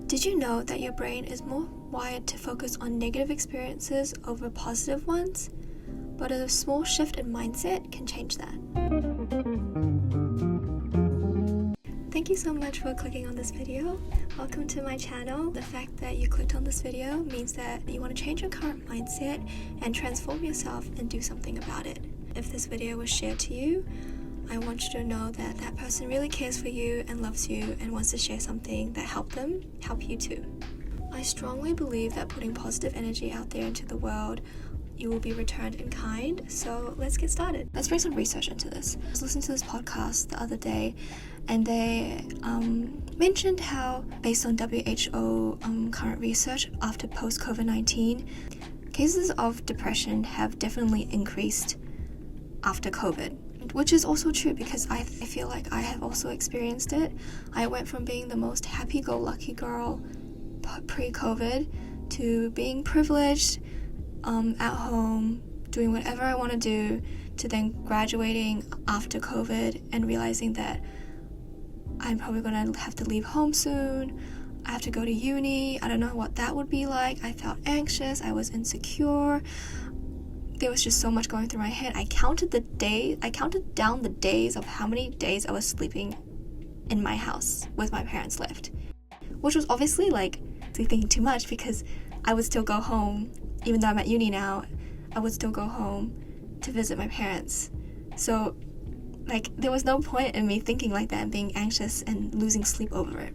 Did you know that your brain is more wired to focus on negative experiences over positive ones? But a small shift in mindset can change that. Thank you so much for clicking on this video. Welcome to my channel. The fact that you clicked on this video means that you want to change your current mindset and transform yourself and do something about it. If this video was shared to you, I want you to know that that person really cares for you and loves you and wants to share something that helped them help you too. I strongly believe that putting positive energy out there into the world, you will be returned in kind. So let's get started. Let's bring some research into this. I was listening to this podcast the other day and they mentioned how, based on WHO current research after post-COVID-19, cases of depression have definitely increased after COVID. Which is also true because I feel like I have also experienced it. I went from being the most happy-go-lucky girl pre-COVID to being privileged at home, doing whatever I want to do, to then graduating after COVID and realizing that I'm probably going to have to leave home soon. I have to go to uni. I don't know what that would be like. I felt anxious. I was insecure. There was just so much going through my head. I counted down the days of how many days I was sleeping in my house with my parents left. Which was obviously thinking too much because I would still go home, even though I'm at uni now, I would still go home to visit my parents. So there was no point in me thinking like that and being anxious and losing sleep over it.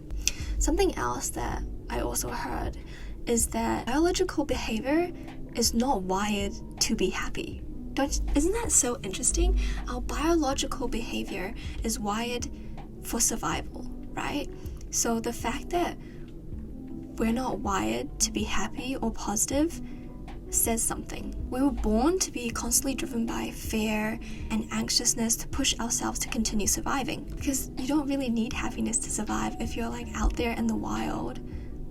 Something else that I also heard is that biological behavior is not wired to be happy. Isn't that so interesting? Our biological behavior is wired for survival, right? So the fact that we're not wired to be happy or positive says something. We were born to be constantly driven by fear and anxiousness to push ourselves to continue surviving. Because you don't really need happiness to survive if you're out there in the wild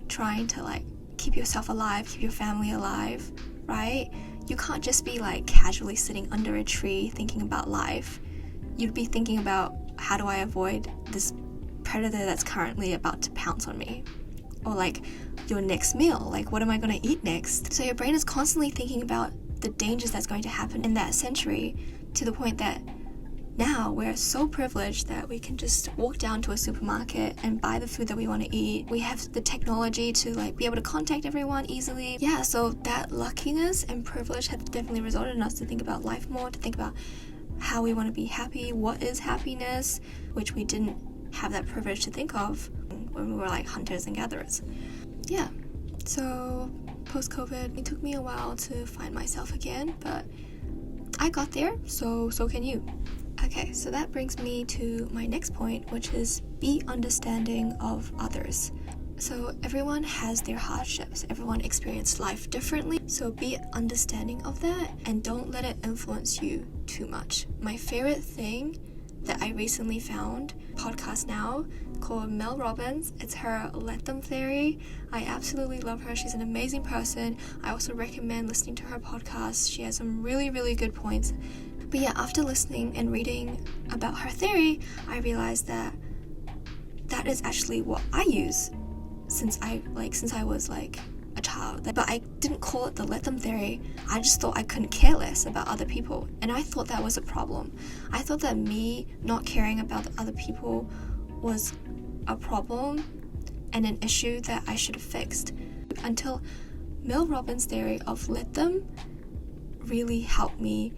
trying to keep yourself alive, keep your family alive, right? You can't just be casually sitting under a tree thinking about life. You'd be thinking about, how do I avoid this predator that's currently about to pounce on me? Or your next meal, what am I going to eat next? So your brain is constantly thinking about the dangers that's going to happen in that century, to the point that now we're so privileged that we can just walk down to a supermarket and buy the food that we want to eat. We have the technology to be able to contact everyone easily. Yeah, so that luckiness and privilege have definitely resulted in us to think about life more, to think about how we want to be happy, what is happiness, which we didn't have that privilege to think of when we were hunters and gatherers. Yeah, so post-COVID, it took me a while to find myself again, but I got there, so can you. Okay, so that brings me to my next point, which is be understanding of others. So everyone has their hardships. Everyone experiences life differently. So be understanding of that and don't let it influence you too much. My favorite thing that I recently found, podcast now, called Mel Robbins. It's her Let Them theory. I absolutely love her. She's an amazing person. I also recommend listening to her podcast. She has some really, really good points. But yeah, after listening and reading about her theory, I realized that is actually what I use since I was a child. But I didn't call it the Let Them theory. I just thought I couldn't care less about other people, and I thought that was a problem. I thought that me not caring about other people was a problem and an issue that I should have fixed, until Mel Robbins' theory of Let Them really helped me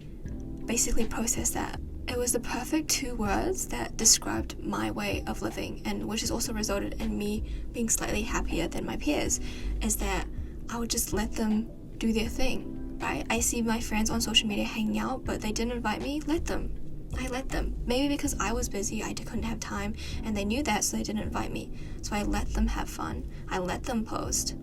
basically process that. It was the perfect 2 words that described my way of living, and which has also resulted in me being slightly happier than my peers, is that I would just let them do their thing, right? I see my friends on social media hanging out, but they didn't invite me. Let them. I let them. Maybe because I was busy, I couldn't have time, and they knew that, so they didn't invite me. So I let them have fun. I let them post.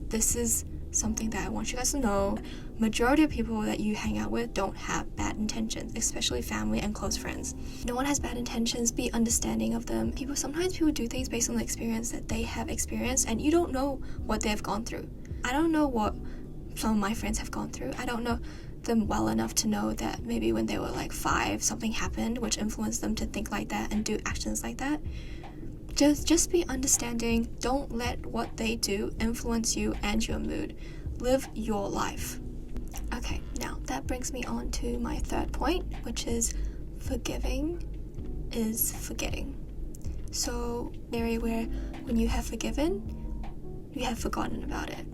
This is something that I want you guys to know. Majority of people that you hang out with don't have bad intentions, especially family and close friends. No one has bad intentions. Be understanding of them. Sometimes people do things based on the experience that they have experienced, and you don't know what they've gone through. I don't know what some of my friends have gone through. I don't know them well enough to know that maybe when they were 5, something happened which influenced them to think like that and do actions like that. just be understanding. Don't let what they do influence you and your mood. Live your life. Okay, now that brings me on to my third point, which is forgiving is forgetting. So, theory where when you have forgiven, you have forgotten about it.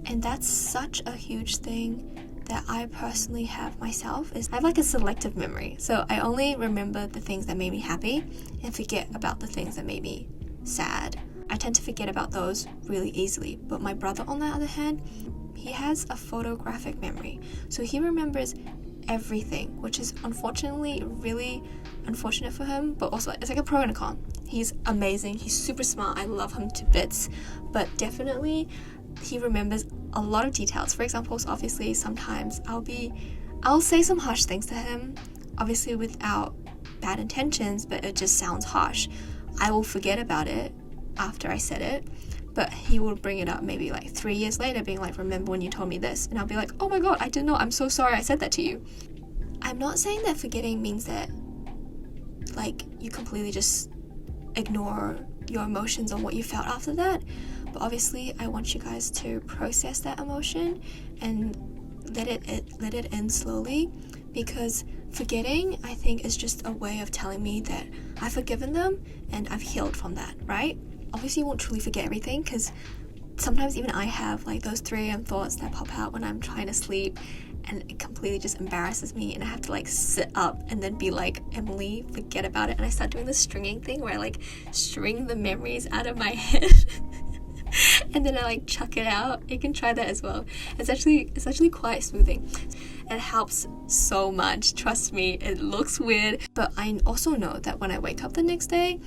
And that's such a huge thing that I personally have myself. Is I have like a selective memory. So I only remember the things that made me happy and forget about the things that made me sad. I tend to forget about those really easily. But my brother, on the other hand, he has a photographic memory. So he remembers everything, which is unfortunately really unfortunate for him, but also it's like a pro and a con. He's amazing, he's super smart, I love him to bits, but definitely he remembers a lot of details. For example, so obviously sometimes I'll say some harsh things to him, obviously without bad intentions, but it just sounds harsh. I will forget about it after I said it, but he will bring it up maybe like 3 years later, being like, remember when you told me this? And I'll be like, oh my god, I didn't know, I'm so sorry I said that to you. I'm not saying that forgetting means that like you completely just ignore your emotions on what you felt after that, but obviously I want you guys to process that emotion and let it in slowly, because forgetting, I think, is just a way of telling me that I've forgiven them and I've healed from that, right? Obviously you won't truly forget everything, because sometimes even I have like those 3 AM thoughts that pop out when I'm trying to sleep, and it completely just embarrasses me, and I have to like sit up and then be like, Emily, forget about it. And I start doing this stringing thing where I like string the memories out of my head and then I like chuck it out. You can try that as well. It's actually quite smoothing. It helps so much, trust me. It looks weird, but I also know that when I wake up the next day,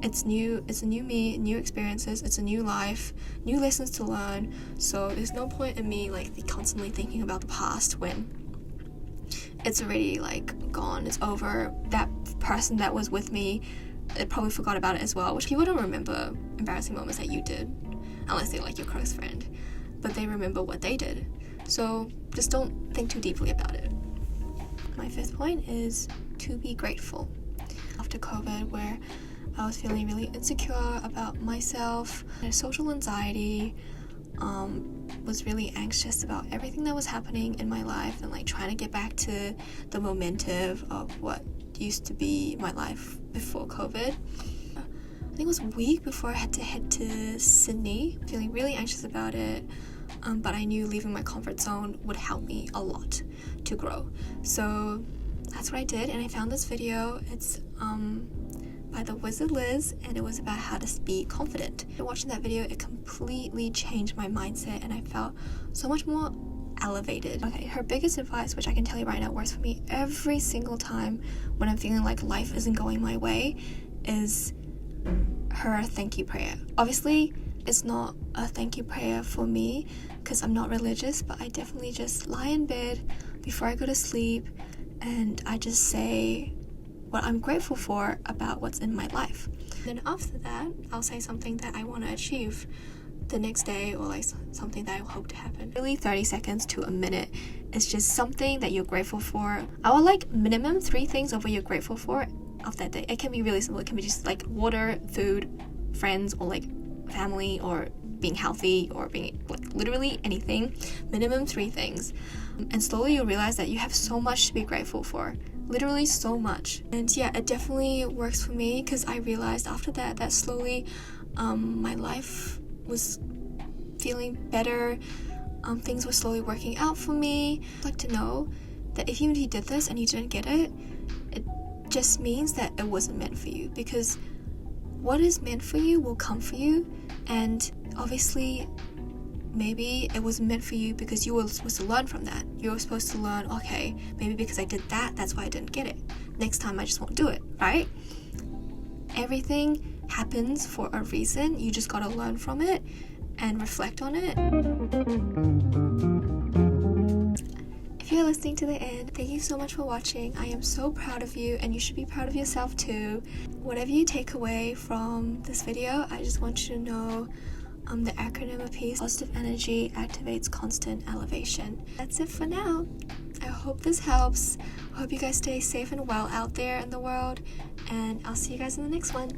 it's a new me, new experiences, it's a new life, new lessons to learn. So there's no point in me like constantly thinking about the past when it's already like gone, it's over. That person that was with me, it probably forgot about it as well, which people don't remember embarrassing moments that you did unless they're like your close friend, but they remember what they did. So just don't think too deeply about it. My 5th point is to be grateful. After COVID, where I was feeling really insecure about myself, social anxiety, was really anxious about everything that was happening in my life, and like trying to get back to the momentum of what used to be my life before COVID. I think it was a week before I had to head to Sydney, feeling really anxious about it, but I knew leaving my comfort zone would help me a lot to grow. So that's what I did, and I found this video. It's by the Wizard Liz, and it was about how to be confident. Watching that video, it completely changed my mindset, and I felt so much more elevated. Okay, her biggest advice, which I can tell you right now works for me every single time when I'm feeling like life isn't going my way, is her thank you prayer. Obviously, it's not a thank you prayer for me because I'm not religious, but I definitely just lie in bed before I go to sleep and I just say what I'm grateful for about what's in my life. Then after that, I'll say something that I want to achieve the next day, or like something that I hope to happen. Really 30 seconds to a minute is just something that you're grateful for. I would like minimum 3 things of what you're grateful for of that day. It can be really simple. It can be just like water, food, friends, or like family, or being healthy, or being like literally anything. Minimum 3 things. And slowly you'll realize that you have so much to be grateful for. Literally so much. And yeah, it definitely works for me, because I realized after that slowly my life was feeling better. Things were slowly working out for me. I'd like to know that if you did this and you didn't get it, it just means that it wasn't meant for you, because what is meant for you will come for you. And obviously maybe it wasn't meant for you because you were supposed to learn from that. You were supposed to learn, okay, maybe because I did that, that's why I didn't get it. Next time I just won't do it, right? Everything happens for a reason. You just gotta learn from it and reflect on it. If you're listening to the end, thank you so much for watching. I am so proud of you, and you should be proud of yourself too. Whatever you take away from this video, I just want you to know the acronym of peace: positive energy activates constant elevation. That's it for now. I hope this helps. I hope you guys stay safe and well out there in the world, and I'll see you guys in the next one.